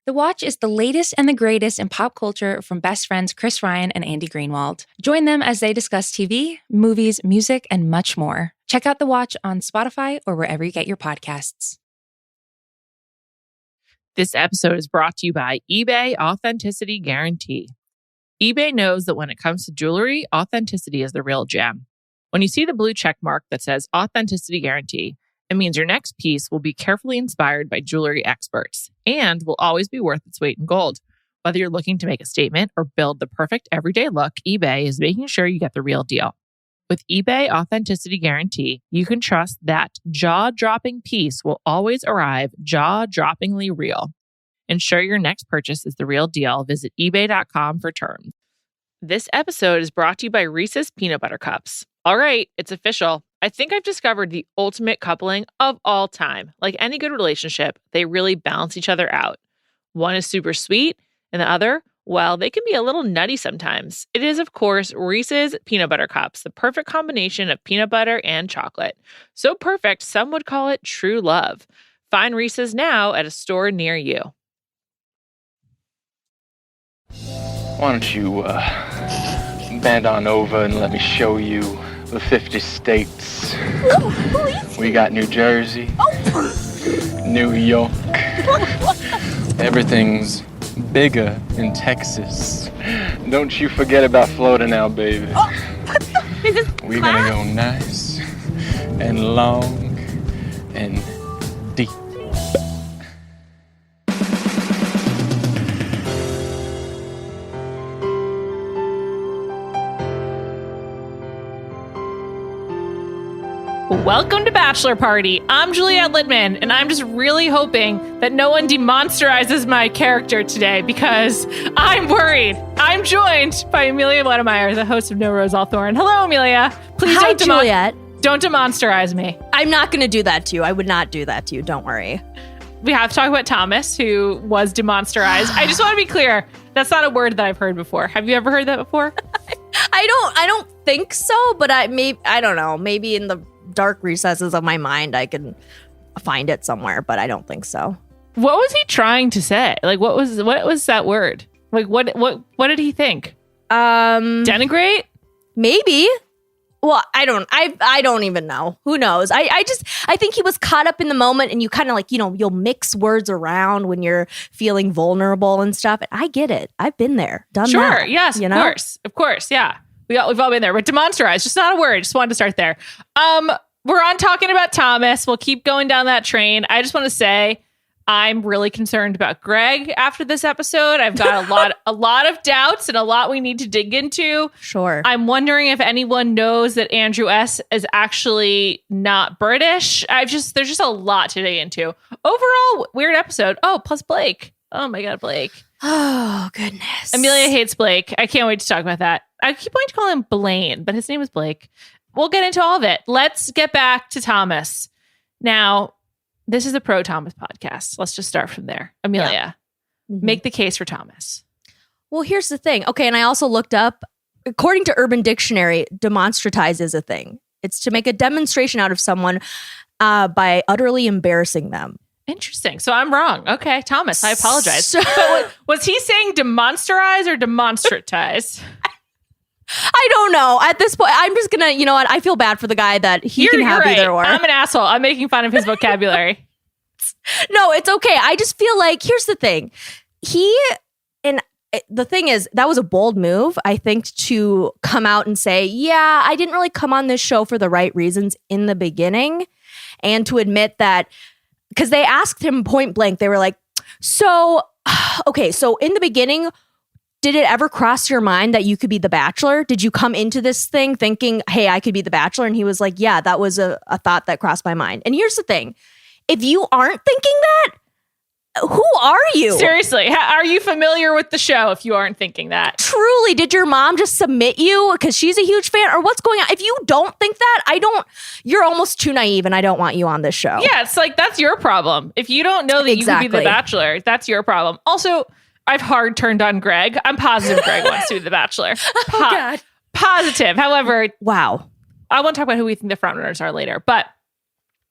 The Watch is the latest and the greatest in pop culture from best friends Chris Ryan and Andy Greenwald. Join them as they discuss TV, movies, music, and much more. Check out The Watch on Spotify or wherever you get your podcasts. This episode is brought to you by eBay Authenticity Guarantee. eBay knows that when it comes to jewelry, authenticity is the real gem. When you see the blue check mark that says Authenticity Guarantee, it means your next piece will be carefully inspired by jewelry experts and will always be worth its weight in gold. Whether you're looking to make a statement or build the perfect everyday look, eBay is making sure you get the real deal. With eBay Authenticity Guarantee, you can trust that jaw-dropping piece will always arrive jaw-droppingly real. Ensure your next purchase is the real deal. Visit ebay.com for terms. This episode is brought to you by Reese's Peanut Butter Cups. All right, it's official. I think I've discovered the ultimate coupling of all time. Like any good relationship, they really balance each other out. One is super sweet, and the other, well, they can be a little nutty sometimes. It is, of course, Reese's Peanut Butter Cups, the perfect combination of peanut butter and chocolate. So perfect, some would call it true love. Find Reese's now at a store near you. Why don't you bend on over and let me show you the 50 states. We got New Jersey, New York. Everything's bigger in Texas. Don't you forget about Florida now, baby. We're gonna go nice and long and deep. Welcome to Bachelor Party. I'm Juliet Litman, and I'm just really hoping that no one demonsterizes my character today because I'm worried. I'm joined by Amelia Wedemeyer, the host of No Rose All Thorn. Hello, Amelia. Please Hi, Juliet. Don't demonsterize me. I'm not going to do that to you. I would not do that to you. Don't worry. We have to talk about Thomas, who was demonsterized. I just want to be clear. That's not a word that I've heard before. Have you ever heard that before? I don't think so, but I don't know. Maybe in the dark recesses of my mind, I can find it somewhere, but I don't think so. What was he trying to say? Like, what was that word? Like, what did he think? Denigrate? Maybe. Well, I don't even know. Who knows? I think he was caught up in the moment, and you kind of like, you'll mix words around when you're feeling vulnerable and stuff. And I get it. I've been there, done that. Sure. Yes. Of course. Yeah. We've all been there. But demonsterize, just not a word. Just wanted to start there. We're on talking about Thomas. We'll keep going down that train. I just want to say I'm really concerned about Greg after this episode. I've got a lot of doubts and a lot we need to dig into. Sure. I'm wondering if anyone knows that Andrew S. is actually not British. There's just a lot to dig into. Overall, weird episode. Oh, plus Blake. Oh my God, Blake. Oh, goodness. Amelia hates Blake. I can't wait to talk about that. I keep wanting to call him Blaine, but his name is Blake. We'll get into all of it. Let's get back to Thomas. Now, this is a pro-Thomas podcast. Let's just start from there. Amelia, make the case for Thomas. Well, here's the thing. Okay, and I also looked up, according to Urban Dictionary, demonstratize is a thing. It's to make a demonstration out of someone by utterly embarrassing them. Interesting. So I'm wrong. Okay, Thomas, I apologize. But was he saying demonsterize or demonstratize? I don't know. At this point, I'm just gonna, you know what? I feel bad for the guy that he can have right. either or. I'm an asshole. I'm making fun of his vocabulary. No, it's okay. I just feel like, here's the thing. The thing is, that was a bold move, I think, to come out and say, yeah, I didn't really come on this show for the right reasons in the beginning. And to admit that, because they asked him point blank, they were like, so in the beginning, did it ever cross your mind that you could be the Bachelor? Did you come into this thing thinking, hey, I could be the Bachelor? And he was like, yeah, that was a thought that crossed my mind. And here's the thing. If you aren't thinking that, who are you? Seriously, are you familiar with the show if you aren't thinking that? Truly, did your mom just submit you because she's a huge fan? Or what's going on? If you don't think that, you're almost too naive and I don't want you on this show. Yeah, it's like, that's your problem. If you don't know that you could be the Bachelor, that's your problem. Also, I've hard turned on Greg. I'm positive Greg wants to be the Bachelor. Oh, God. Positive. However, wow. I want to talk about who we think the frontrunners are later. But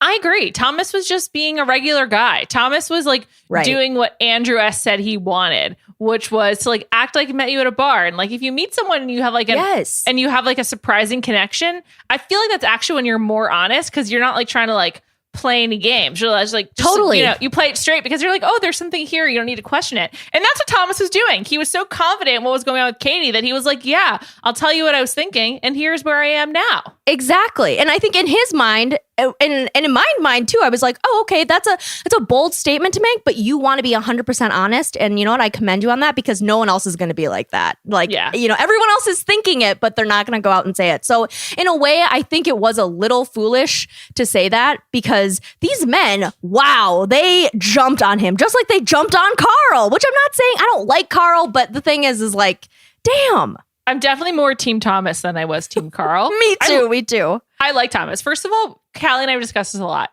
I agree. Thomas was just being a regular guy. Thomas was like doing what Andrew S. said he wanted, which was to like act like he met you at a bar. And like if you meet someone and you have like and you have like a surprising connection, I feel like that's actually when you're more honest because you're not like trying to like play any games. You're just like totally, you know, you play it straight because you're like, oh, there's something here. You don't need to question it. And that's what Thomas was doing. He was so confident in what was going on with Katie that he was like, yeah, I'll tell you what I was thinking. And here's where I am now. Exactly. And I think in his mind and in my mind too, I was like, oh, okay, that's a bold statement to make, but you want to be 100% honest. And you know what? I commend you on that because no one else is going to be like that. Like, you know, everyone else is thinking it, but they're not going to go out and say it. So in a way, I think it was a little foolish to say that because these men, wow, they jumped on him just like they jumped on Carl, which I'm not saying I don't like Carl, but the thing is like, damn. I'm definitely more Team Thomas than I was Team Carl. Me too. I like Thomas. First of all, Callie and I have discussed this a lot.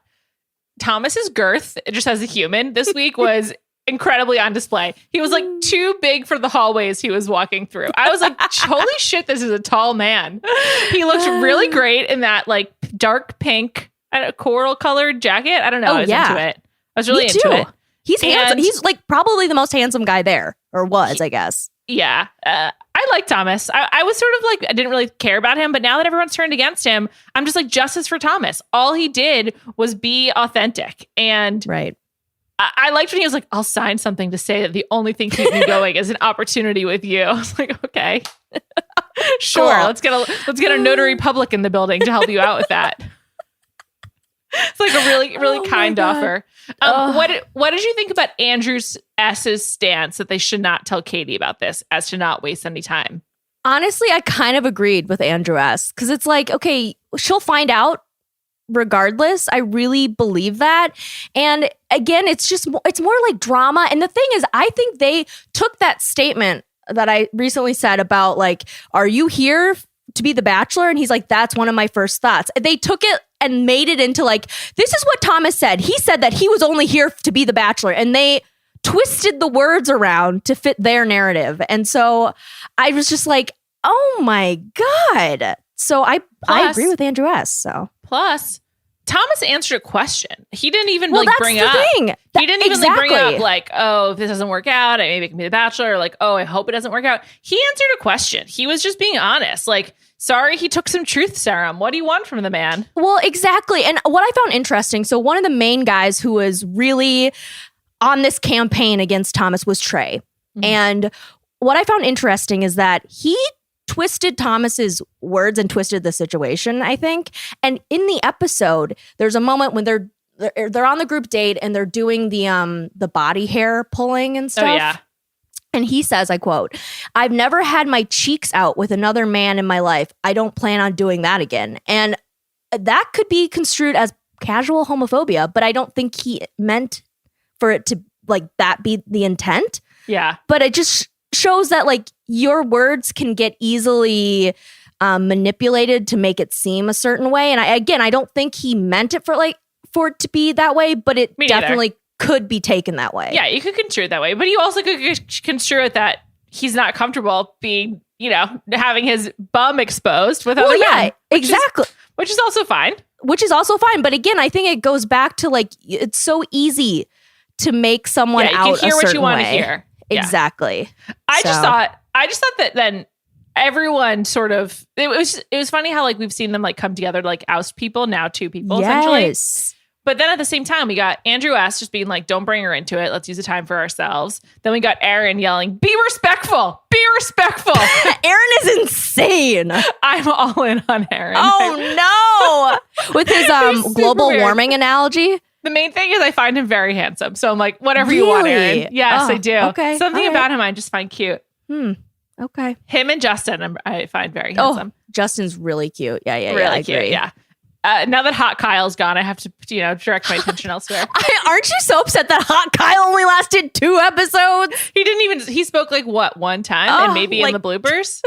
Thomas's girth, just as a human, this week was incredibly on display. He was like too big for the hallways he was walking through. I was like, holy shit, this is a tall man. He looked really great in that like dark pink, coral colored jacket. I don't know. I was into it. I was really into it. He's handsome. He's like probably the most handsome guy there, or was, I guess. Yeah. I like Thomas. I was sort of like, I didn't really care about him, but now that everyone's turned against him, I'm just like, justice for Thomas. All he did was be authentic. And I liked when he was like, I'll sign something to say that the only thing keeping me going is an opportunity with you. I was like, okay, sure. Cool. Let's get a notary public in the building to help you out with that. It's like a really, really kind offer. What did you think about Andrew S.'s stance that they should not tell Katie about this as to not waste any time? Honestly, I kind of agreed with Andrew S. because it's like, okay, she'll find out regardless. I really believe that. And again, it's more like drama. And the thing is, I think they took that statement that I recently said about like, are you here to be the Bachelor? And he's like, that's one of my first thoughts. They took it and made it into like, this is what Thomas said. He said that he was only here to be the Bachelor. And they twisted the words around to fit their narrative. And so I was just like, oh my God. So I agree with Andrew S. So plus, Thomas answered a question. He didn't even bring up. He didn't even bring up like, oh, if this doesn't work out, maybe it can be the Bachelor. Or like, oh, I hope it doesn't work out. He answered a question. He was just being honest. Like, sorry, he took some truth serum. What do you want from the man? Well, exactly. And what I found interesting. So one of the main guys who was really on this campaign against Thomas was Trey. Mm-hmm. And what I found interesting is that he twisted Thomas's words and twisted the situation, I think. And in the episode, there's a moment when they're on the group date and they're doing the body hair pulling and stuff. Oh, yeah. And he says, I quote, "I've never had my cheeks out with another man in my life. I don't plan on doing that again." And that could be construed as casual homophobia, but I don't think he meant for it to like that be the intent. Yeah. But it just shows that like your words can get easily manipulated to make it seem a certain way. And I don't think he meant it for it to be that way, but it definitely could be taken that way. Yeah, you could construe it that way, but you also could construe it that he's not comfortable being, having his bum exposed with other men. Exactly. Which is also fine. But again, I think it goes back to like, it's so easy to make someone out a certain way. You can hear what you want to hear. Yeah. Exactly. I just thought that then everyone sort of, it was funny how like we've seen them like come together to like oust people, now two people essentially. But then at the same time, we got Andrew S. just being like, don't bring her into it. Let's use the time for ourselves. Then we got Aaron yelling, be respectful. Be respectful. Aaron is insane. I'm all in on Aaron. Oh, no. With his global warming analogy. The main thing is I find him very handsome. So I'm like, whatever you want, Aaron. Yes, I do. Okay. Something about him I just find cute. Okay. Him and Justin I find very handsome. Justin's really cute. Yeah. Really I cute. agree. Yeah. Now that Hot Kyle's gone, I have to, direct my attention elsewhere. Aren't you so upset that Hot Kyle only lasted 2 episodes? He spoke like what, one time and maybe in the bloopers?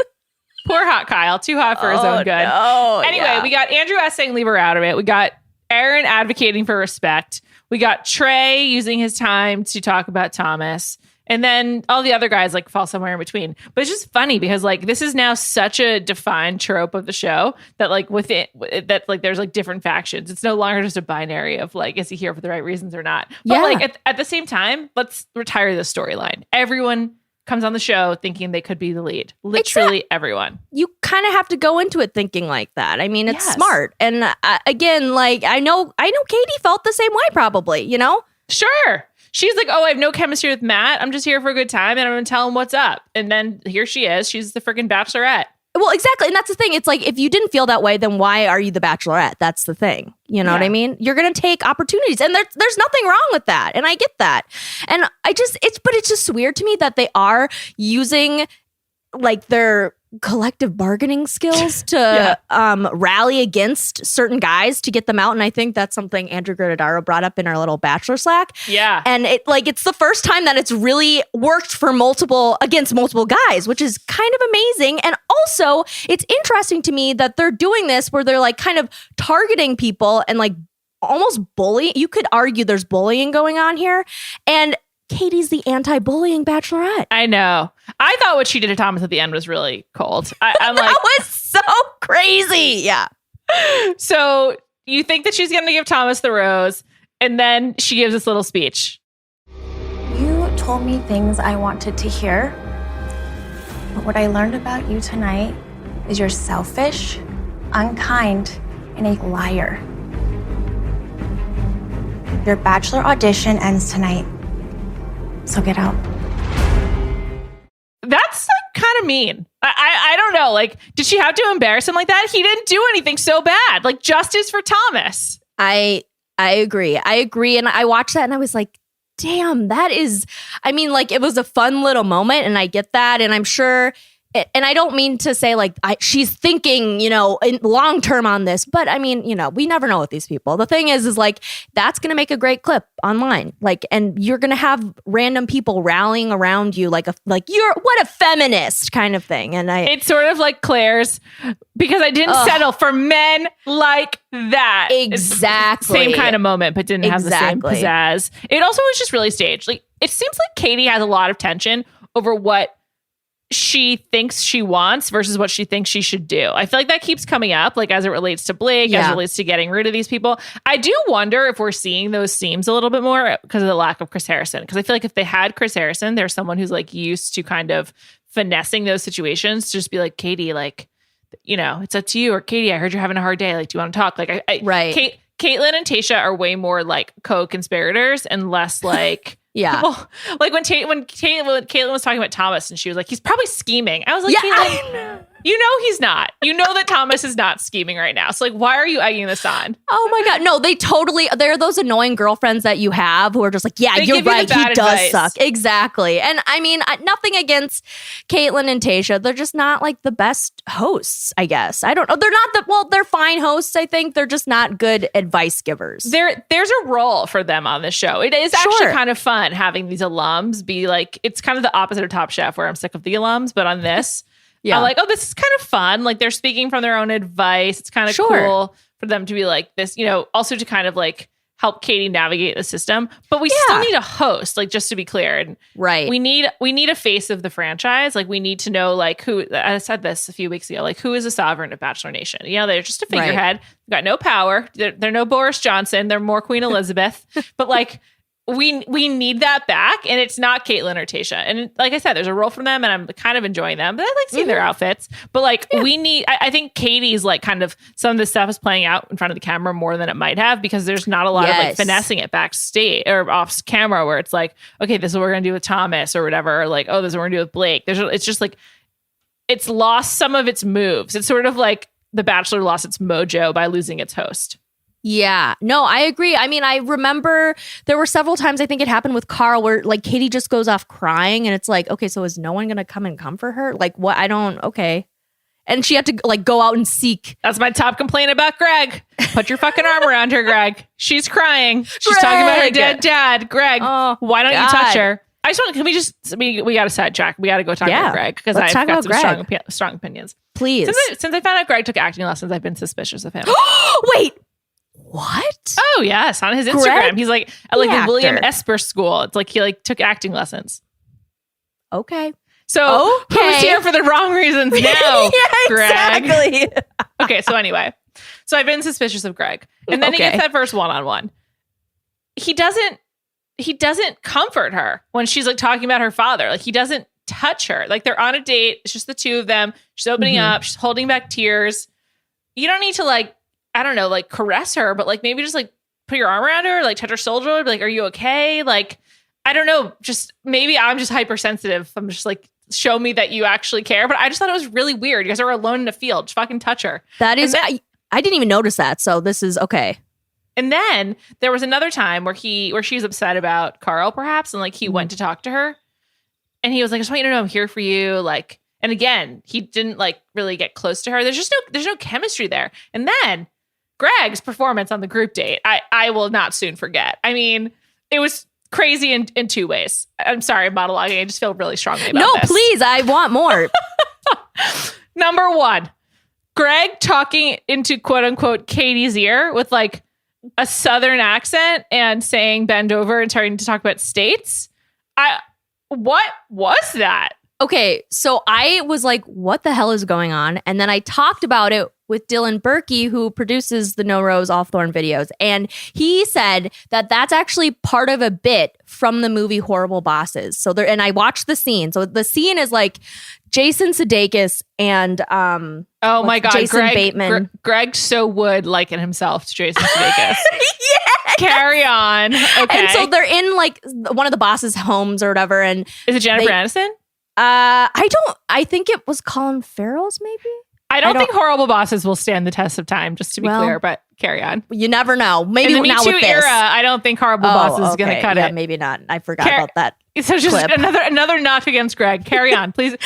Poor Hot Kyle. Too hot for his own good. No. Anyway, we got Andrew S. saying leave her out of it. We got Aaron advocating for respect. We got Trey using his time to talk about Thomas. And then all the other guys like fall somewhere in between. But it's just funny because like this is now such a defined trope of the show that like within that like there's like different factions. It's no longer just a binary of like, is he here for the right reasons or not? But like at the same time, let's retire this storyline. Everyone comes on the show thinking they could be the lead. Literally everyone. You kind of have to go into it thinking like that. I mean, it's smart. And again, like I know Katie felt the same way probably, you know? Sure. She's like, oh, I have no chemistry with Matt. I'm just here for a good time and I'm going to tell him what's up. And then here she is. She's the freaking Bachelorette. Well, exactly. And that's the thing. It's like, if you didn't feel that way, then why are you the Bachelorette? That's the thing. You know what I mean? You're going to take opportunities and there's nothing wrong with that. And I get that. And it's just weird to me that they are using like their collective bargaining skills to rally against certain guys to get them out. And I think that's something Andrew Gradadaro brought up in our little Bachelor Slack. Yeah. And it's the first time that it's really worked for against multiple guys, which is kind of amazing. And also it's interesting to me that they're doing this where they're like kind of targeting people and like almost bullying. You could argue there's bullying going on here. And Katie's the anti-bullying Bachelorette. I know. I thought what she did to Thomas at the end was really cold. I'm like, that was so crazy. Yeah. So you think that she's going to give Thomas the rose, and then she gives this little speech. You told me things I wanted to hear, but what I learned about you tonight is you're selfish, unkind, and a liar. Your Bachelor audition ends tonight. So get out. That's like kind of mean. I don't know. Like, did she have to embarrass him like that? He didn't do anything so bad. Like, justice for Thomas. I agree. And I watched that and I was like, damn, that is, I mean, like, it was a fun little moment and I get that. And I'm sure, and I don't mean to say like she's thinking, you know, in long term on this, but I mean, you know, we never know with these people. The thing is like, that's going to make a great clip online. Like, and you're going to have random people rallying around you like you're what a feminist kind of thing. And it's sort of like Claire's, because I didn't settle for men like that. Exactly. Same kind of moment, but didn't have the same pizzazz. It also was just really staged. Like, it seems like Katie has a lot of tension over what she thinks she wants versus what she thinks she should do. I feel like that keeps coming up, like as it relates to Blake, as it relates to getting rid of these people. I do wonder if we're seeing those themes a little bit more because of the lack of Chris Harrison. Because I feel like if they had Chris Harrison, there's someone who's like used to kind of finessing those situations to just be like, Katie, like, you know, it's up to you. Or Katie, I heard you're having a hard day. Like, do you want to talk? Like, right. Caitlin and Tayshia are way more like co-conspirators and less like... Yeah. Well, like when Caitlin was talking about Thomas and she was like, he's probably scheming. I was like, you know he's not. You know that Thomas is not scheming right now. So like, why are you egging this on? Oh my God. No, they're those annoying girlfriends that you have who are just like, yeah, you're right. He does suck. Exactly. And I mean, nothing against Caitlin and Tayshia. They're just not like the best hosts, I guess. I don't know. They're not they're fine hosts. I think they're just not good advice givers. There's a role for them on this show. It is actually kind of fun having these alums be like, it's kind of the opposite of Top Chef where I'm sick of the alums, but on this, I'm like, oh, this is kind of fun. Like they're speaking from their own advice. It's kind of cool for them to be like this, you know, also to kind of like help Katie navigate the system. But we still need a host, like just to be clear. And we need a face of the franchise. Like we need to know like who, I said this a few weeks ago, like who is a sovereign of Bachelor Nation? You know, they're just a figurehead. They've got no power. They're no Boris Johnson. They're more Queen Elizabeth. But like, we need that back, and it's not Caitlin or Tayshia. And like I said, there's a role for them, and I'm kind of enjoying them. But I like seeing their outfits. But like we need, I think Katie's like kind of some of this stuff is playing out in front of the camera more than it might have because there's not a lot of like finessing it backstage or off camera where it's like, okay, this is what we're gonna do with Thomas or whatever, or like, oh, this is what we're gonna do with Blake. It's just like it's lost some of its moves. It's sort of like The Bachelor lost its mojo by losing its host. Yeah, no, I agree. I mean, I remember there were several times I think it happened with Carl where like Katie just goes off crying and it's like, okay, so is no one going to come and comfort her? Like what? Okay. And she had to like go out and seek. That's my top complaint about Greg. Put your fucking arm around her, Greg. She's crying. She's talking about her dead dad. Greg, why don't you touch her? I just want, we got to sidetrack. We got to go talk about Greg because I've got some strong opinions. Please. Since I found out Greg took acting lessons, I've been suspicious of him. Wait. What? Oh yes, on his Instagram, he's like a William Esper school. It's like he like took acting lessons. Okay. So who's here for the wrong reasons now, Greg? Exactly. Okay, so anyway. So I've been suspicious of Greg. And then he gets that first one-on-one. He doesn't comfort her when she's like talking about her father. Like he doesn't touch her. Like they're on a date. It's just the two of them. She's opening up. She's holding back tears. You don't need to like, I don't know, like caress her, but like maybe just like put your arm around her, like touch her shoulder, be like, are you okay? Like, I don't know. Just maybe I'm just hypersensitive. I'm just like, show me that you actually care. But I just thought it was really weird. You guys are alone in a field. Just fucking touch her. That is, I didn't even notice that. So this is okay. And then there was another time where she's upset about Carl, perhaps, and like he went to talk to her, and he was like, "I just want you to know I'm here for you." Like, and again, he didn't like really get close to her. There's no chemistry there. And then Greg's performance on the group date, I will not soon forget. I mean, it was crazy in two ways. I'm sorry, I'm monologuing. I just feel really strongly about this. No, please, I want more. Number one, Greg talking into quote unquote Katie's ear with like a Southern accent and saying bend over and starting to talk about states. What was that? Okay, so I was like, what the hell is going on? And then I talked about it with Dylan Berkey, who produces the No Rose Off Thorn videos. And he said that that's actually part of a bit from the movie Horrible Bosses. So there, and I watched the scene. So the scene is like Jason Sudeikis and oh my God, Jason Bateman. Greg so would liken himself to Jason Sudeikis. Carry on. Okay. And so they're in like one of the boss's homes or whatever. And is it Jennifer Aniston? I think it was Colin Farrell's maybe. I don't think Horrible Bosses will stand the test of time, just to be clear, but carry on. You never know. Maybe in the now Me Too with this era, I don't think Horrible Bosses is going to cut it. Maybe not. I forgot about that. So just another knock against Greg. Carry on. Please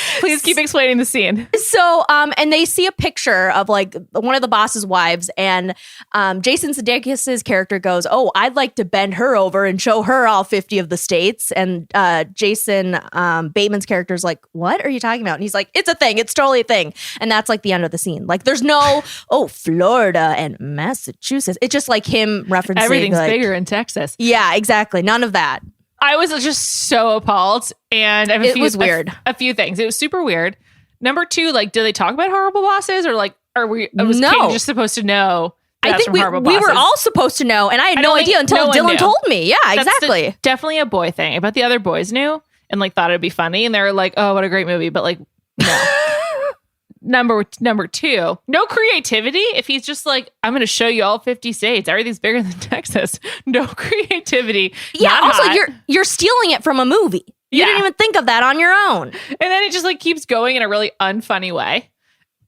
keep explaining the scene. So, and they see a picture of like one of the boss's wives, and Jason Sudeikis' character goes, "Oh, I'd like to bend her over and show her all 50 of the states." And Jason Bateman's character is like, "What are you talking about?" And he's like, "It's a thing. It's totally a thing." And that's like the end of the scene. Like, there's no, Florida and Massachusetts. It's just like him referencing everything's like, bigger in Texas. Yeah, exactly. None of that. I was just so appalled, and it was weird. A few things. It was super weird. Number two, like, do they talk about Horrible Bosses, or like, was Katie just supposed to know? I think we were all supposed to know, and I had no idea until Dylan told me. Yeah, exactly. Definitely a boy thing. I bet the other boys knew and like thought it'd be funny, and they were like, "Oh, what a great movie!" But like, no. Number two, no creativity. If he's just like, I'm going to show you all 50 states, everything's bigger than Texas. No creativity. Yeah. Also, you're stealing it from a movie. You didn't even think of that on your own. And then it just like keeps going in a really unfunny way.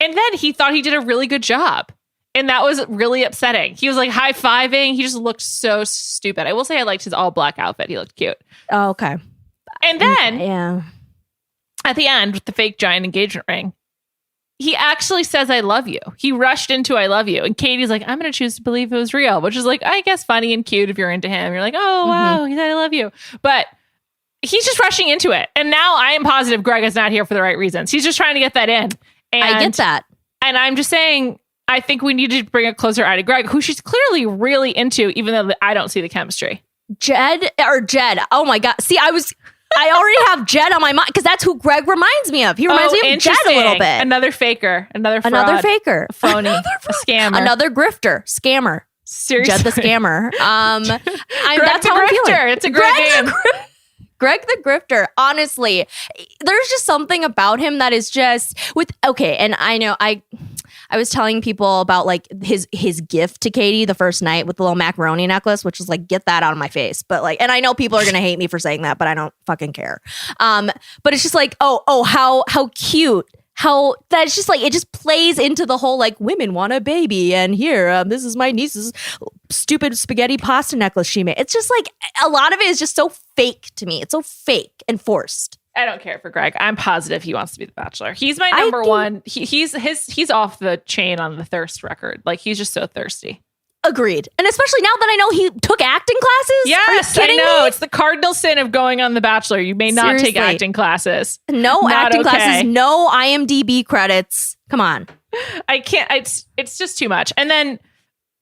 And then he thought he did a really good job. And that was really upsetting. He was like high-fiving. He just looked so stupid. I will say I liked his all black outfit. He looked cute. Oh, okay. And then at the end with the fake giant engagement ring, he actually says, "I love you." He rushed into "I love you." And Katie's like, "I'm going to choose to believe it was real," which is like, I guess funny and cute if you're into him. You're like, oh, wow, he said, "I love you." But he's just rushing into it. And now I am positive Greg is not here for the right reasons. He's just trying to get that in. And I get that. And I'm just saying, I think we need to bring a closer eye to Greg, who she's clearly really into, even though I don't see the chemistry. Jed. Oh my God. See, I already have Jed on my mind because that's who Greg reminds me of. He reminds me of Jed a little bit. Another faker. Another fraud. Another faker. Phony. A scammer. Another grifter. Scammer. Seriously. Jed the scammer. That's how I'm feeling. It's a great game. Greg the grifter. Honestly, there's just something about him that is just and I know I was telling people about like his gift to Katie the first night with the little macaroni necklace, which was like, get that out of my face. But like, and I know people are going to hate me for saying that, but I don't fucking care. But it's just like, how cute. How that's just like, it just plays into the whole like women want a baby. And here, this is my niece's stupid spaghetti pasta necklace she made. It's just like a lot of it is just so fake to me. It's so fake and forced. I don't care for Greg. I'm positive he wants to be the Bachelor. He's my number one. He's off the chain on the thirst record. Like, he's just so thirsty. Agreed. And especially now that I know he took acting classes. Yes, I know. It's the cardinal sin of going on The Bachelor. You may not take acting classes. No acting classes. No IMDb credits. Come on. I can't. It's just too much. And then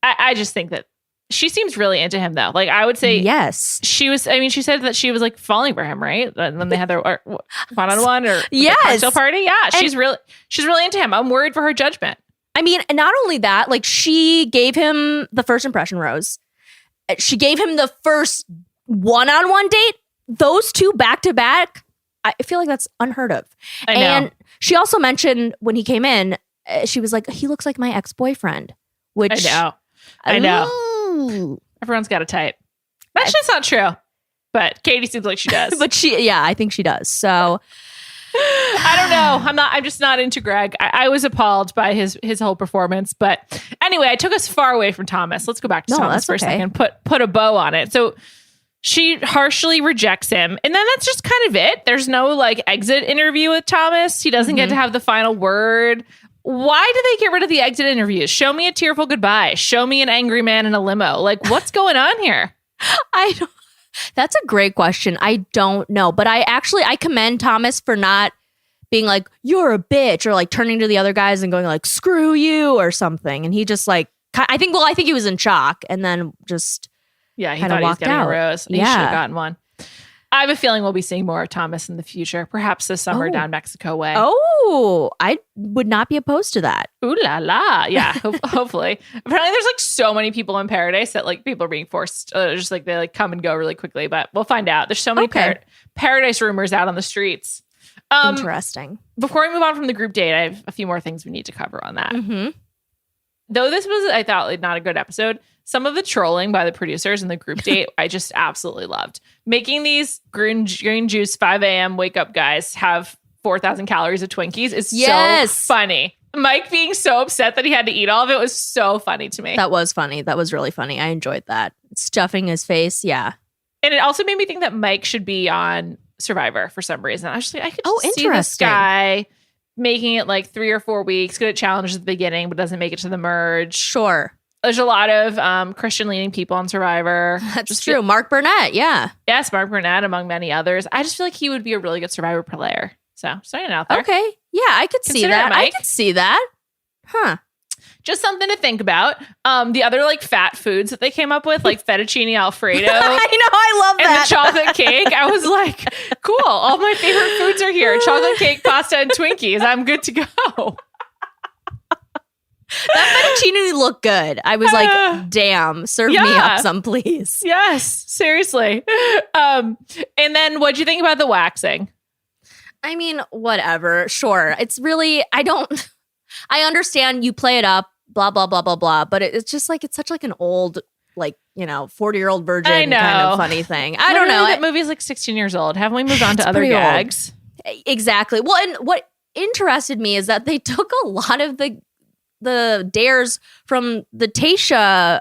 I just think that She seems really into him though. Like I would say, yes, she said that she was like falling for him, right? When they had their one-on-one or yes, cocktail party. Yeah, she's really into him. I'm worried for her judgment. I mean, not only that, like she gave him the first impression rose. She gave him the first one-on-one date. Those two back to back. I feel like that's unheard of. I know. And she also mentioned when he came in, she was like, he looks like my ex-boyfriend. Which I know. Everyone's got a type. That's just not true. But Katie seems like she does. But I think she does. So I don't know. I'm just not into Greg. I was appalled by his whole performance. But anyway, I took us far away from Thomas. Let's go back to Thomas for a second. Put a bow on it. So she harshly rejects him. And then that's just kind of it. There's no like exit interview with Thomas. He doesn't get to have the final word. Why do they get rid of the exit interviews? Show me a tearful goodbye. Show me an angry man in a limo. Like, what's going on here? That's a great question. I don't know. But I commend Thomas for not being like, you're a bitch, or like turning to the other guys and going like, screw you or something. And he just like, I think he was in shock and then just he thought he was getting a rose. He should have gotten one. I have a feeling we'll be seeing more of Thomas in the future, perhaps this summer down Mexico way. Oh, I would not be opposed to that. Ooh la la. Yeah, hopefully. Apparently there's like so many people in paradise that like people are being forced, just like they like come and go really quickly, but we'll find out. There's so many paradise rumors out on the streets. Interesting. Before we move on from the group date, I have a few more things we need to cover on that. Mm-hmm. Though this was, I thought, like, not a good episode, some of the trolling by the producers in the group date, I just absolutely loved. Making these green juice 5 a.m. wake up guys have 4,000 calories of Twinkies is so funny. Mike being so upset that he had to eat all of it was so funny to me. That was funny. That was really funny. I enjoyed that. Stuffing his face. Yeah. And it also made me think that Mike should be on Survivor for some reason. I was just like, I could see interesting. this guy making it like 3 or 4 weeks, good at challenges at the beginning, but doesn't make it to the merge. Sure. There's a lot of Christian-leaning people on Survivor. That's true. Mark Burnett, yeah. Yes, Mark Burnett, among many others. I just feel like he would be a really good Survivor player. So, starting out there. Okay. Yeah, I could see that. I could see that. Huh. Just something to think about. The other like fat foods that they came up with, like fettuccine Alfredo. I know, I love that. And the chocolate cake. I was like, cool. All my favorite foods are here. Chocolate cake, pasta, and Twinkies. I'm good to go. That fettuccine looked good. I was like, damn, serve me up some, please. Yes, seriously. And then what'd you think about the waxing? I mean, whatever. Sure. It's really, I understand you play it up, blah, blah, blah, blah, blah. But it's just like, it's such like an old, like, 40-year-old virgin kind of funny thing. I don't know. That movie's like 16 years old. Haven't we moved on to other gags? Exactly. Well, and what interested me is that they took a lot of the dares from the Tayshia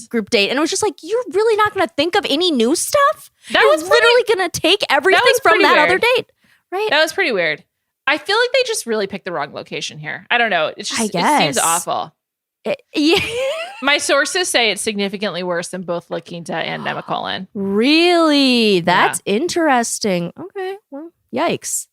group date. And it was just like, you're really not going to think of any new stuff? That was literally going to take everything from that other date. Right? That was pretty weird. I feel like they just really picked the wrong location here. I don't know. It's just, it seems awful. My sources say it's significantly worse than both La Quinta and McMullen. Really? That's interesting. Okay. Well, yikes.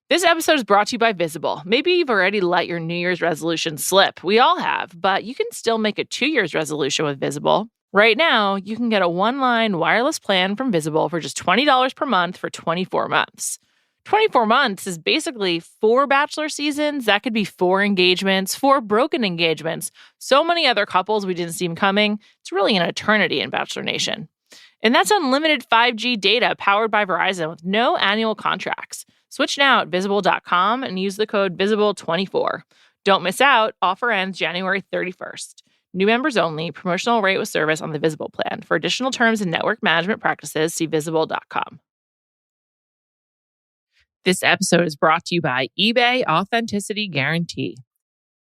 This episode is brought to you by Visible. Maybe you've already let your New Year's resolution slip. We all have, but you can still make a 2 year's resolution with Visible. Right now, you can get a one-line wireless plan from Visible for just $20 per month for 24 months. 24 months is basically 4 Bachelor seasons. That could be 4 engagements, 4 broken engagements, so many other couples we didn't see them coming. It's really an eternity in Bachelor Nation. And that's unlimited 5G data powered by Verizon with no annual contracts. Switch now at Visible.com and use the code Visible24. Don't miss out. Offer ends January 31st. New members only. Promotional rate with service on the Visible plan. For additional terms and network management practices, see Visible.com. This episode is brought to you by eBay Authenticity Guarantee.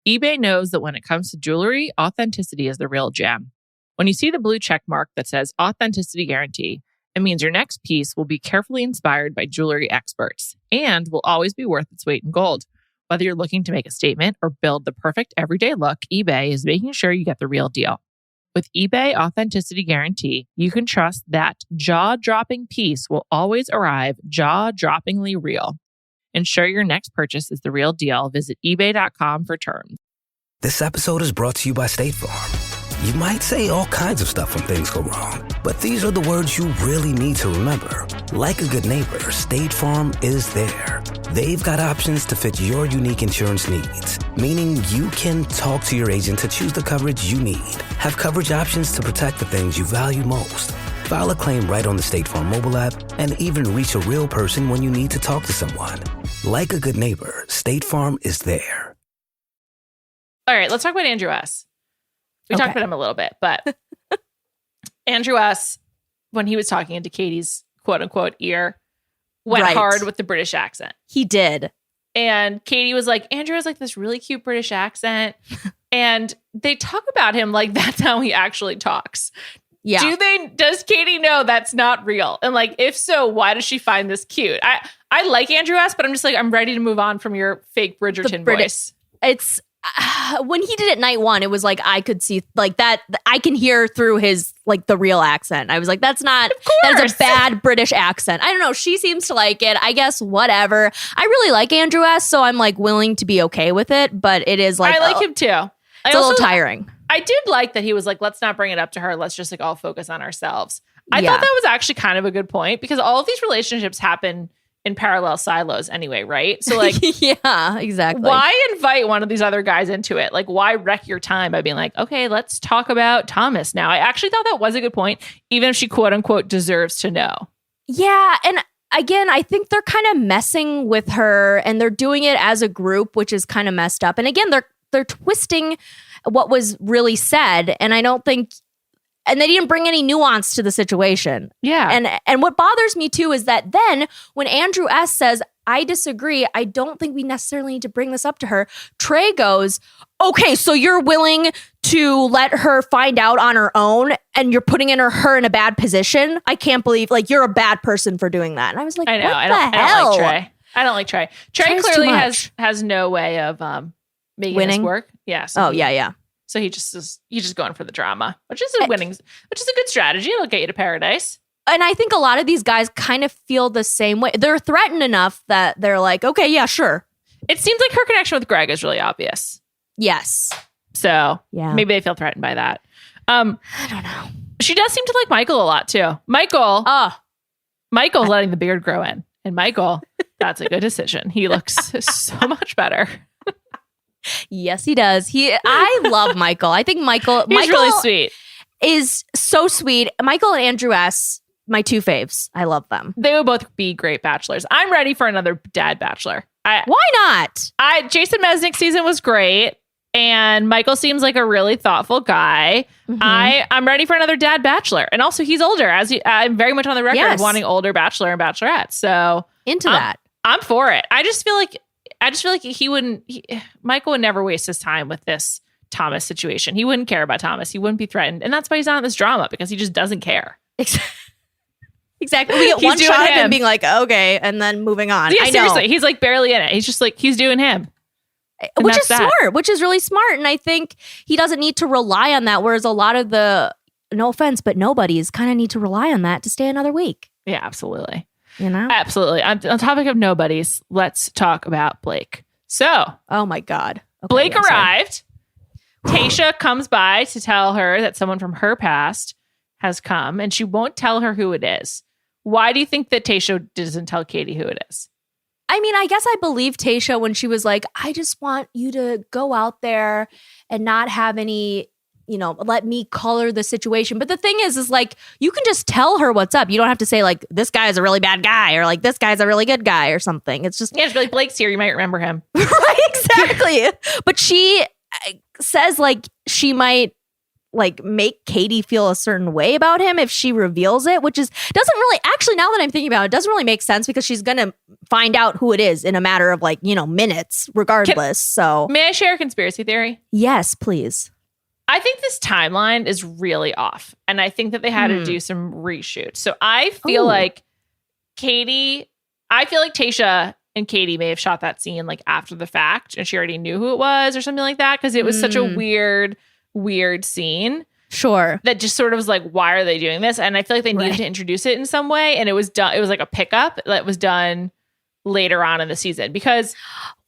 eBay knows that when it comes to jewelry, authenticity is the real gem. When you see the blue check mark that says Authenticity Guarantee, it means your next piece will be carefully inspired by jewelry experts and will always be worth its weight in gold. Whether you're looking to make a statement or build the perfect everyday look, eBay is making sure you get the real deal. With eBay Authenticity Guarantee, you can trust that jaw-dropping piece will always arrive jaw-droppingly real. Ensure your next purchase is the real deal. Visit eBay.com for terms. This episode is brought to you by State Farm. You might say all kinds of stuff when things go wrong, but these are the words you really need to remember. Like a good neighbor, State Farm is there. They've got options to fit your unique insurance needs, meaning you can talk to your agent to choose the coverage you need, have coverage options to protect the things you value most, file a claim right on the State Farm mobile app, and even reach a real person when you need to talk to someone. Like a good neighbor, State Farm is there. All right, let's talk about Andrew S. We talked about him a little bit, but Andrew S., when he was talking into Katie's quote-unquote ear, went hard with the British accent. He did. And Katie was like, Andrew has like this really cute British accent. And they talk about him like that's how he actually talks. Yeah. Does Katie know that's not real? And like, if so, why does she find this cute? I like Andrew S., but I'm just like, I'm ready to move on from your fake Bridgerton voice. It's when he did it night one, it was like I could see like that. I can hear through his like the real accent. I was like, that's not, that is a bad British accent. I don't know. She seems to like it. I guess whatever. I really like Andrew S., so I'm like willing to be okay with it. But it is like I like him too. It's a little tiring. I did like that he was like, let's not bring it up to her. Let's just like all focus on ourselves. I thought that was actually kind of a good point because all of these relationships happen in parallel silos anyway, right? So like, yeah, exactly. Why invite one of these other guys into it? Like, why wreck your time by being like, okay, let's talk about Thomas now? I actually thought that was a good point, even if she quote unquote deserves to know. Yeah. And again, I think they're kind of messing with her and they're doing it as a group, which is kind of messed up. And again, they're twisting what was really said. And I don't think, and they didn't bring any nuance to the situation. Yeah. And what bothers me too is that then when Andrew S. says, I disagree, I don't think we necessarily need to bring this up to her, Trey goes, okay, so you're willing to let her find out on her own and you're putting her in a bad position? I can't believe, like, you're a bad person for doing that. And I was like, I know. what I the don't hell? like Trey. I don't like Trey. Trey Trey's clearly too much. has no way of making Winning? this work. Yeah. So yeah. So he's just going for the drama, which is a good strategy. It'll get you to paradise. And I think a lot of these guys kind of feel the same way. They're threatened enough that they're like, okay, yeah, sure. It seems like her connection with Greg is really obvious. Yes. So yeah, maybe they feel threatened by that. I don't know. She does seem to like Michael a lot too. Michael's letting the beard grow in. And Michael, that's a good decision. He looks so much better. Yes, he does. I love Michael. I think Michael really sweet. Is so sweet. Michael and Andrew S., my two faves. I love them. They would both be great bachelors. I'm ready for another dad bachelor. Why not? Jason Mesnick's season was great. And Michael seems like a really thoughtful guy. Mm-hmm. I'm ready for another dad bachelor. And also he's older. I'm very much on the record of wanting older bachelor and bachelorette. So into that. I'm for it. I just feel like Michael would never waste his time with this Thomas situation. He wouldn't care about Thomas. He wouldn't be threatened. And that's why he's not in this drama, because he just doesn't care. Exactly. We get one shot of him being like, okay, and then moving on. Yeah, seriously. He's like barely in it. He's just like, he's doing him. And which is smart, which is really smart. And I think he doesn't need to rely on that. Whereas a lot of the, no offense, but nobodies kind of need to rely on that to stay another week. Yeah, absolutely. You know? Absolutely. On topic of nobodies, let's talk about Blake. So. Oh my God. Okay, Blake arrived. Tayshia comes by to tell her that someone from her past has come, and she won't tell her who it is. Why do you think that Tayshia doesn't tell Katie who it is? I mean, I guess I believe Tayshia when she was like, I just want you to go out there and not have any, let me color the situation. But the thing is like, you can just tell her what's up. You don't have to say like, this guy is a really bad guy or like, this guy's a really good guy or something. It's just. Yeah, it's like, Blake's here. You might remember him. Right, exactly. But she says like, she might like make Katie feel a certain way about him if she reveals it, which doesn't really, actually, now that I'm thinking about it, doesn't really make sense because she's going to find out who it is in a matter of like, minutes regardless. May I share a conspiracy theory? Yes, please. I think this timeline is really off. And I think that they had to do some reshoots. So I feel like Tayshia and Katie may have shot that scene like after the fact and she already knew who it was or something like that. Cause it was such a weird scene. Sure. That just sort of was like, why are they doing this? And I feel like they needed to introduce it in some way. And it was done. It was like a pickup that was done later on in the season because.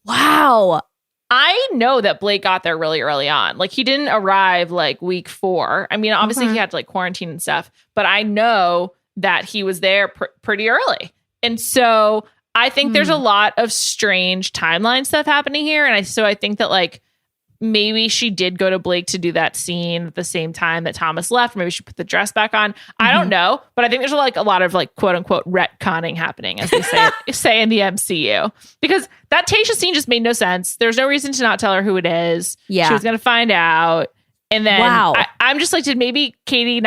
Wow. I know that Blake got there really early on. Like, he didn't arrive like week 4. I mean, obviously he had to like quarantine and stuff, but I know that he was there pretty early. And so I think there's a lot of strange timeline stuff happening here. And I think that like maybe she did go to Blake to do that scene at the same time that Thomas left. Maybe she put the dress back on. I don't know, but I think there's like a lot of like quote unquote retconning happening, as they say in the MCU, because that Tayshia scene just made no sense. There's no reason to not tell her who it is. Yeah, she was going to find out. And then I'm just like, did maybe Katie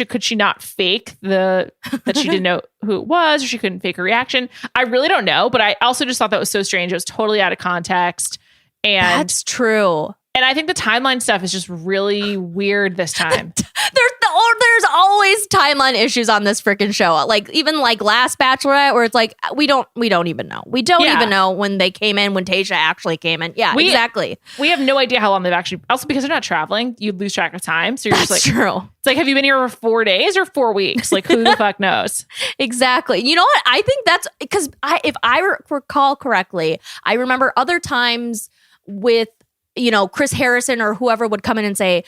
could she not fake that she didn't know who it was, or she couldn't fake her reaction? I really don't know, but I also just thought that was so strange. It was totally out of context. And that's true. And I think the timeline stuff is just really weird this time. There's always timeline issues on this freaking show. Like even like last Bachelorette, where it's like we don't even know. We don't even know when they came in, when Tayshia actually came in. Yeah, exactly. We have no idea how long they've actually. Also, because they're not traveling, you lose track of time. So you're just like, true. It's like, have you been here for 4 days or 4 weeks? Like, who the fuck knows? Exactly. You know what? I think that's because if I recall correctly, I remember other times with, you know, Chris Harrison or whoever would come in and say,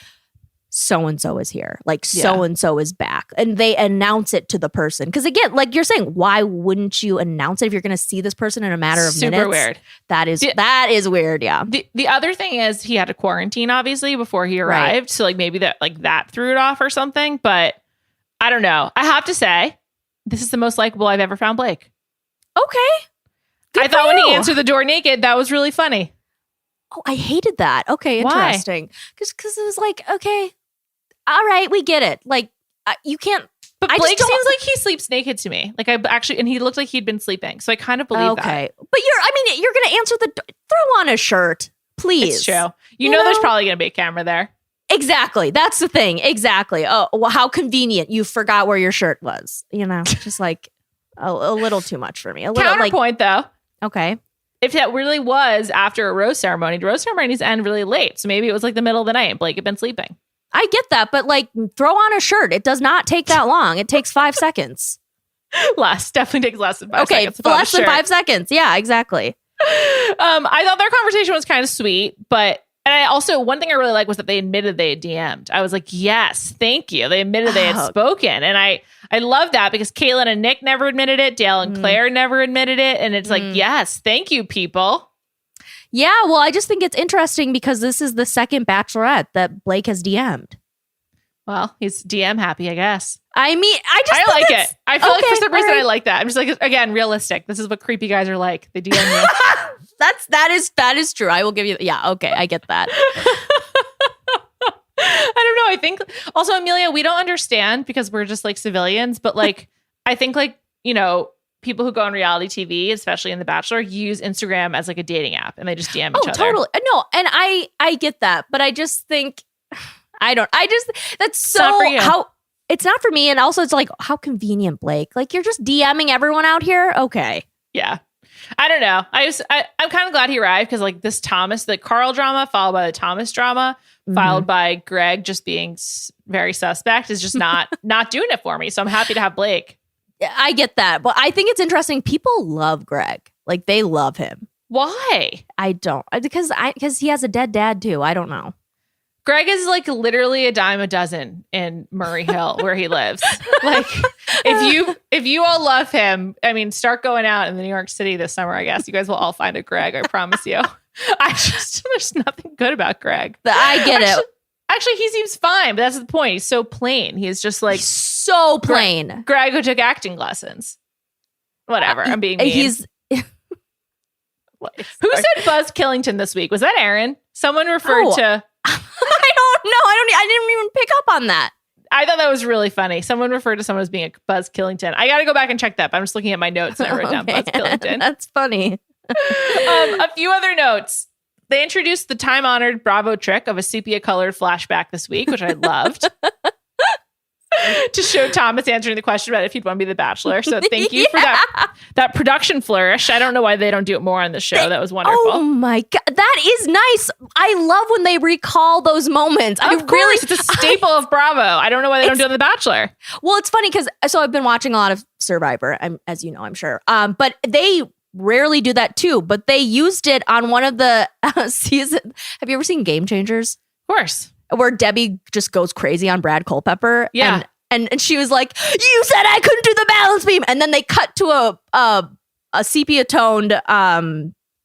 so-and-so is here. Like, so-and-so is back. And they announce it to the person. Because again, like you're saying, why wouldn't you announce it if you're going to see this person in a matter of minutes? Super weird. That is weird, yeah. The other thing is he had to quarantine, obviously, before he arrived. Right. So, like, maybe that threw it off or something. But I don't know. I have to say, this is the most likable I've ever found Blake. Okay. I thought when he answered the door naked, that was really funny. Oh, I hated that. Okay, interesting. Because it was like, okay, all right, we get it. Like, you can't. But Blake seems like he sleeps naked to me. Like, and he looked like he'd been sleeping. So I kind of believe that. Okay. But you're going to answer throw on a shirt, please. It's true. You know there's probably going to be a camera there. Exactly. That's the thing. Exactly. Oh, well, how convenient. You forgot where your shirt was. You know, just like a little too much for me. A little, counterpoint, though. Okay. If that really was after a rose ceremony, the rose ceremonies end really late. So maybe it was like the middle of the night and Blake had been sleeping. I get that, but like throw on a shirt. It does not take that long. It takes 5 seconds. Definitely takes less than 5 seconds. Okay, less than 5 seconds. Yeah, exactly. I thought their conversation was kind of sweet, but one thing I really liked was that they admitted they had DM'd. I was like, yes, thank you. They admitted they had spoken. And I love that because Caitlin and Nick never admitted it. Dale and Claire never admitted it. And it's like, yes, thank you, people. Yeah, well, I just think it's interesting because this is the second Bachelorette that Blake has DM'd. Well, he's DM happy, I guess. I mean, I like it. I feel like for some reason I like that. I'm just like, again, realistic. This is what creepy guys are like. They DM you. that is true. I will give you. Yeah, okay, I get that. I don't know. I think also, Amelia, we don't understand because we're just like civilians, but like, I think like, you know, people who go on reality TV, especially in The Bachelor, use Instagram as like a dating app and they just DM each other. Oh, totally. No, and I get that, but I just think that's so not for you. It's not for me. And also it's like, how convenient, Blake. Like you're just DMing everyone out here. Okay. Yeah. I don't know. I'm kind of glad he arrived because like this Thomas, the Carl drama followed by the Thomas drama, followed by Greg just being very suspect is just not doing it for me. So I'm happy to have Blake. I get that. But I think it's interesting. People love Greg. Like they love him. Why? I don't. Because he has a dead dad too. I don't know. Greg is like literally a dime a dozen in Murray Hill where he lives. Like if you all love him, I mean, start going out in the New York City this summer, I guess. You guys will all find a Greg, I promise you. There's nothing good about Greg. I get it. Actually, he seems fine, but that's the point. He's so plain. He's just like so plain. Greg who took acting lessons. Whatever. I'm being mean. Who said Buzz Killington this week? Was that Aaron? Someone referred to... I don't know. I didn't even pick up on that. I thought that was really funny. Someone referred to someone as being a Buzz Killington. I got to go back and check that, but I'm just looking at my notes and I wrote down Buzz Killington. That's funny. A few other notes. They introduced the time-honored Bravo trick of a sepia-colored flashback this week, which I loved. To show Thomas answering the question about if he'd want to be the Bachelor. So thank you for that production flourish. I don't know why they don't do it more on the show. That was wonderful. Oh my God. That is nice. I love when they recall those moments. Of course, it's a staple of Bravo. I don't know why they don't do it on The Bachelor. Well, it's funny because I've been watching a lot of Survivor, as you know, I'm sure. But they rarely do that too, but they used it on one of the seasons. Have you ever seen Game Changers? Of course. Where Debbie just goes crazy on Brad Culpepper. Yeah. And she was like, you said I couldn't do the balance beam. And then they cut to a sepia toned,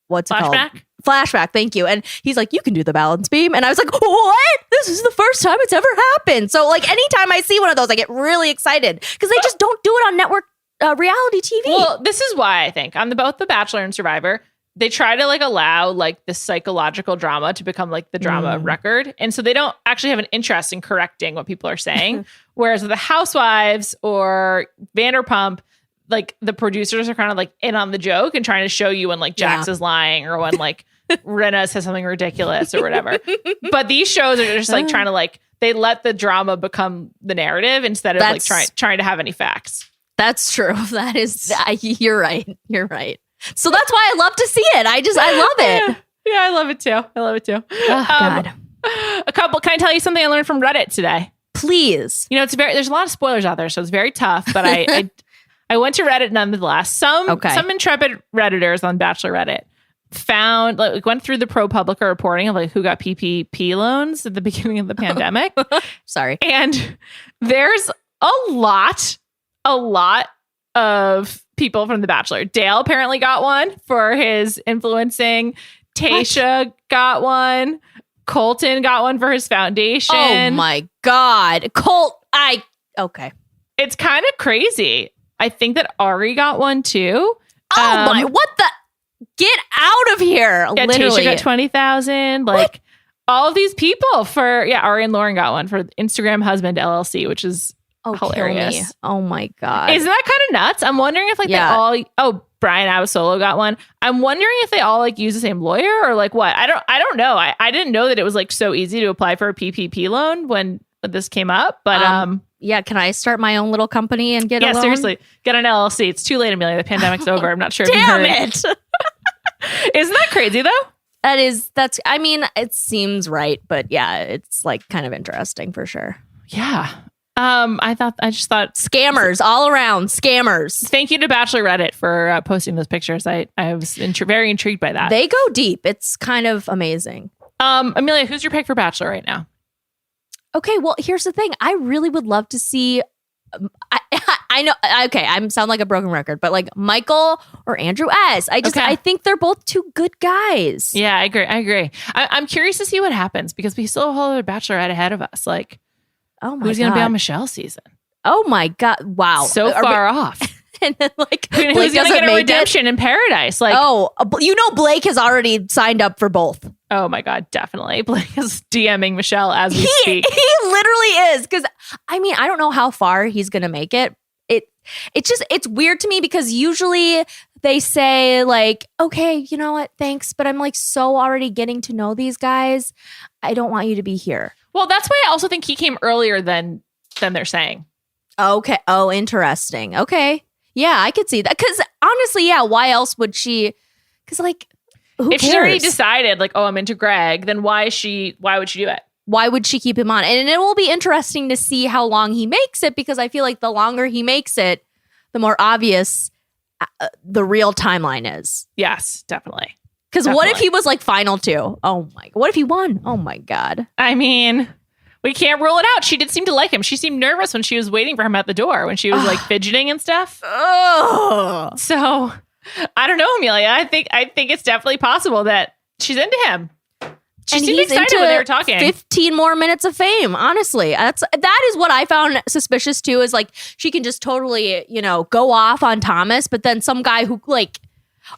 what's it called? Flashback. Thank you. And he's like, you can do the balance beam. And I was like, what? This is the first time it's ever happened. So like anytime I see one of those, I get really excited because they just don't do it on network reality TV. Well, this is why I think on both The Bachelor and Survivor, they try to like allow like the psychological drama to become like the drama record. And so they don't actually have an interest in correcting what people are saying. Whereas with the Housewives or Vanderpump, like the producers are kind of like in on the joke and trying to show you when like Jax is lying or when like Rinna says something ridiculous or whatever. But these shows are just like trying to like, they let the drama become the narrative instead of like trying to have any facts. That's true. That is, you're right. You're right. So that's why I love to see it. I love it. Yeah, I love it too. Oh, God. Can I tell you something I learned from Reddit today? Please. You know, there's a lot of spoilers out there, so it's very tough, but I went to Reddit nonetheless. Some intrepid Redditors on Bachelor Reddit found, like, went through the ProPublica reporting of like who got PPP loans at the beginning of the pandemic. Sorry. And there's a lot of people from The Bachelor. Dale apparently got one for his influencing. Tayshia got one. Colton got one for his foundation. Oh my God. Okay. It's kind of crazy. I think that Ari got one too. Oh my, what the? Get out of here. Yeah, literally. Tayshia got 20,000. Like all of these people Ari and Lauren got one for Instagram Husband LLC, which is hilarious. Kill me. Oh my God. Isn't that kind of nuts? I'm wondering if they all, Brian Abasolo got one. I'm wondering if they all like use the same lawyer or like what? I don't know. I didn't know that it was like so easy to apply for a PPP loan when this came up, but yeah, can I start my own little company and get a loan? Seriously, get an LLC. It's too late, Amelia. The pandemic's over. I'm not sure if you Damn heard. it. Isn't that crazy though? I mean, it seems right, but yeah, it's like kind of interesting for sure. Yeah. I just thought scammers all around. Scammers. Thank you to Bachelor Reddit for posting those pictures. I was very intrigued by that. They go deep. It's kind of amazing. Amelia, who's your pick for Bachelor right now? Okay, well, here's the thing. I really would love to see. I know. Okay, I sound like a broken record, but like Michael or Andrew S. I think they're both two good guys. Yeah, I agree. I'm curious to see what happens because we still have a whole other Bachelorette ahead of us. Like, oh my who's going to be on Michelle's season? Oh my God! Wow, so far off. And then like, who's going to get a redemption in paradise? Like, Blake has already signed up for both. Oh my God, definitely. Blake is DMing Michelle as we speak. He literally is. Because I mean, I don't know how far he's going to make it. It's weird to me because usually they say like, okay, you know what? Thanks. But I'm like so already getting to know these guys. I don't want you to be here. Well, that's why I also think he came earlier than they're saying. Okay. Oh, interesting. Okay. Yeah, I could see that. Because honestly, yeah, why else would she? Because like, who cares? She's already decided like, oh, I'm into Greg, then why would she do it? Why would she keep him on? And it will be interesting to see how long he makes it because I feel like the longer he makes it, the more obvious the real timeline is. Yes, definitely. Because what if he was like final two? Oh my! What if he won? Oh my God! I mean, we can't rule it out. She did seem to like him. She seemed nervous when she was waiting for him at the door when she was like fidgeting and stuff. Oh, so I don't know, Amelia. I think it's definitely possible that she's into him. She seemed excited when they were talking. 15 more minutes of fame. Honestly, that is what I found suspicious too. Is like she can just totally, go off on Thomas, but then some guy who like,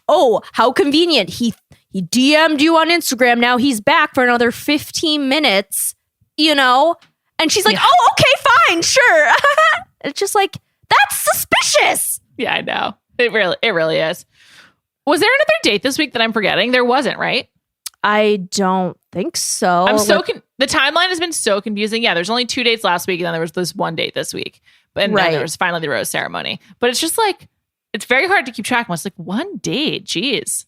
oh, how convenient. He DM'd you on Instagram. Now he's back for another 15 minutes. And she's like, oh, okay, fine, sure. It's just like that's suspicious. Yeah, I know. It really is. Was there another date this week that I'm forgetting? There wasn't, right? I don't think so. The timeline has been so confusing. Yeah, there's only 2 dates last week, and then there was this one date this week. And then there was finally the rose ceremony. But it's just like, it's very hard to keep track of. It's like one date. Jeez.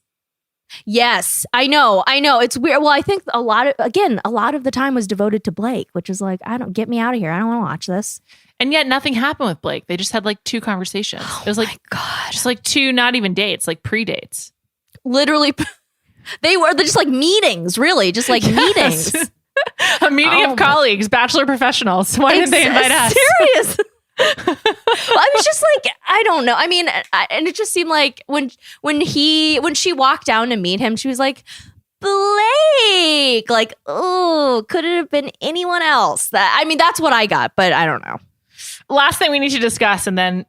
Yes, I know. It's weird. Well, I think a lot of the time was devoted to Blake, which is like, get me out of here. I don't want to watch this. And yet nothing happened with Blake. They just had like 2 conversations. It was like, God. just like 2, not even dates, like pre-dates. Literally, they're just like meetings, really. Just like meetings. A meeting of colleagues, Bachelor professionals. Why didn't they invite us? Serious. I was just like, I don't know. I mean, and it just seemed like when she walked down to meet him, she was like, Blake, like, oh, could it have been anyone else? That's what I got, but I don't know. Last thing we need to discuss, and then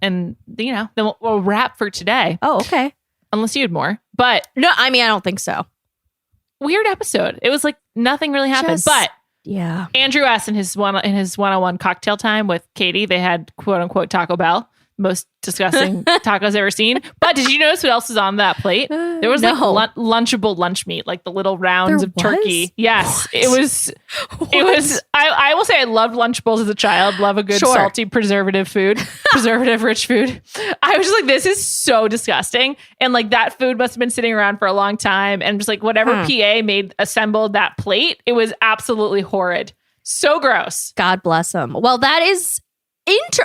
we'll wrap for today. Oh, okay. Unless you had more, but no, I don't think so. Weird episode. It was like nothing really happened, but yeah. Andrew S. in his one-on-one cocktail time with Katie, they had quote unquote Taco Bell. Most disgusting tacos ever seen. But did you notice what else was on that plate? There was like lunchable lunch meat, like the little rounds of turkey. Yes, it was. What? It was. I will say I loved Lunchables as a child. Love a good salty preservative rich food. I was just like, this is so disgusting, and like that food must have been sitting around for a long time, and just like whatever PA assembled that plate, it was absolutely horrid. So gross. God bless him. Well, that is.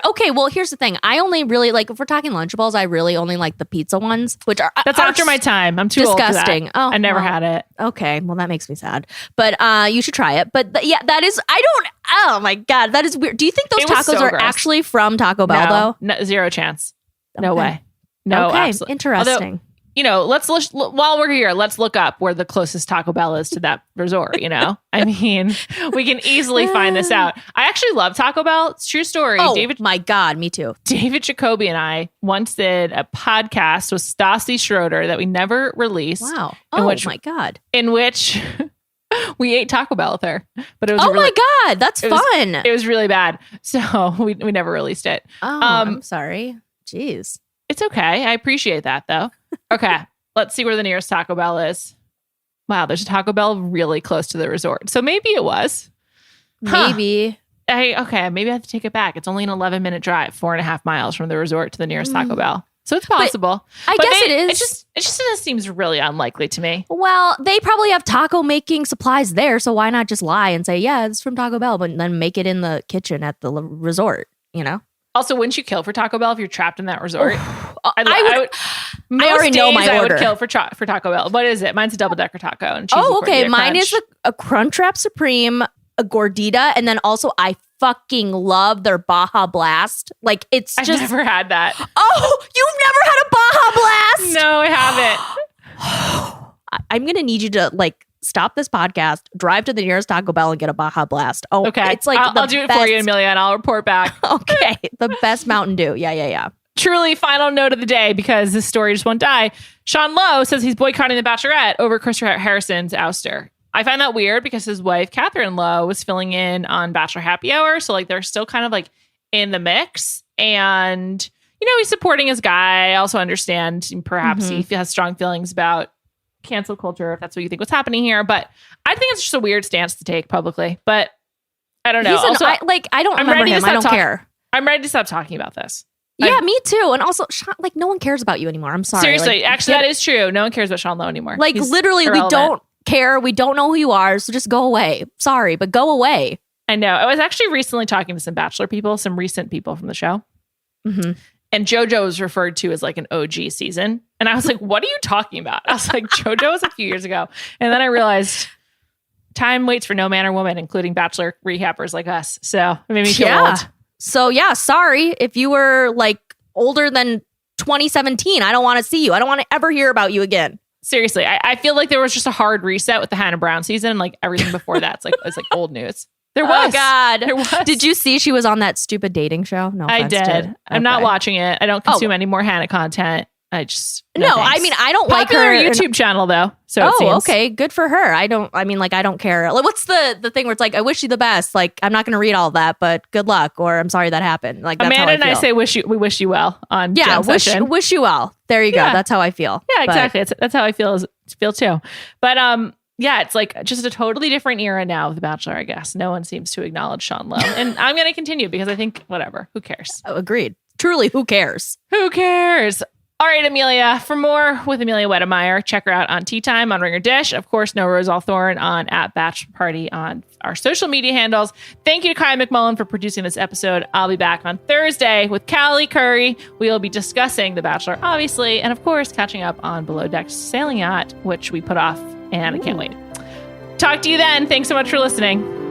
Okay, well, here's the thing. I only really like, if we're talking Lunchables, I really only like the pizza ones, which are after my time. I'm too disgusting. Old for that. I never had it. Okay, well, that makes me sad. But you should try it. But that is, oh my God, that is weird. Do you think those tacos are actually from Taco Bell, though? No, zero chance. No way. No, okay, absolutely. Interesting. Although, while we're here, let's look up where the closest Taco Bell is to that resort, I mean, we can easily find this out. I actually love Taco Bell. It's a true story. Oh, my God, me too. David Jacoby and I once did a podcast with Stassi Schroeder that we never released. Wow. My God. In which we ate Taco Bell with her. But it was my God, that's fun. It was really bad. So we never released it. Oh, I'm sorry. Jeez. It's okay. I appreciate that, though. Okay, let's see where the nearest Taco Bell is. Wow, there's a Taco Bell really close to the resort. So maybe it was. Maybe. Maybe I have to take it back. It's only an 11-minute drive, 4.5 miles from the resort to the nearest Taco Bell. So it's possible. I guess it is. It just seems really unlikely to me. Well, they probably have taco making supplies there, so why not just lie and say, yeah, it's from Taco Bell, but then make it in the kitchen at the resort, Also, wouldn't you kill for Taco Bell if you're trapped in that resort? I already know my order. I would kill for Taco Bell. What is it? Mine's a double-decker taco. And okay. Mine is a Crunchwrap Supreme, a Gordita, and then also I fucking love their Baja Blast. Like, I've never had that. Oh, you've never had a Baja Blast? No, I haven't. I'm going to need you to, stop this podcast, drive to the nearest Taco Bell and get a Baja Blast. Oh, okay. It's like I'll do it for you, Amelia, and I'll report back. Okay. The best Mountain Dew. Yeah. Truly, final note of the day, because this story just won't die. Sean Lowe says he's boycotting the Bachelorette over Chris Harrison's ouster. I find that weird because his wife, Catherine Lowe, was filling in on Bachelor Happy Hour. So they're still kind of in the mix. And, he's supporting his guy. I also understand perhaps he has strong feelings about cancel culture, if that's what you think was happening here. But I think it's just a weird stance to take publicly. But I don't know. I don't remember him. I don't care. I'm ready to stop talking about this. Yeah, me too. And also, Sean, no one cares about you anymore. I'm sorry. Seriously, actually, that is true. No one cares about Sean Lowe anymore. He's literally, irrelevant. We don't care. We don't know who you are. So just go away. Sorry, but go away. I know. I was actually recently talking to some Bachelor people, some recent people from the show. Mm-hmm. And JoJo was referred to as an OG season. And I was like, what are you talking about? I was like, JoJo was a few years ago. And then I realized time waits for no man or woman, including Bachelor recappers like us. So it made me feel old. So sorry if you were older than 2017. I don't want to see you. I don't want to ever hear about you again. Seriously, I feel like there was just a hard reset with the Hannah Brown season. Everything before that, it's old news. There was. Oh, God. There was. Did you see she was on that stupid dating show? No, I did. I'm not watching it. I don't consume any more Hannah content. I just... No, I mean, I don't like her. Popular YouTube channel, though. So it seems. Okay. Good for her. I don't care. What's the thing where it's I wish you the best. I'm not going to read all that, but good luck. Or I'm sorry that happened. That's Amanda how I and I say we wish you well on wish you well. There you go. That's how I feel. Yeah, exactly. That's how I feel too. But it's just a totally different era now of The Bachelor, I guess. No one seems to acknowledge Sean Lowe. And I'm going to continue because I think, whatever, who cares? Oh, agreed. Truly, who cares? Who cares? All right, Amelia, for more with Amelia Wedemeyer, check her out on Tea Time on Ring or Dish. Of course, No Rose Althorn on @BachelorParty on our social media handles. Thank you to Kai McMullen for producing this episode. I'll be back on Thursday with Callie Curry. We will be discussing The Bachelor, obviously, and of course, catching up on Below Deck's sailing yacht, which we put off, and I can't wait. Talk to you then. Thanks so much for listening.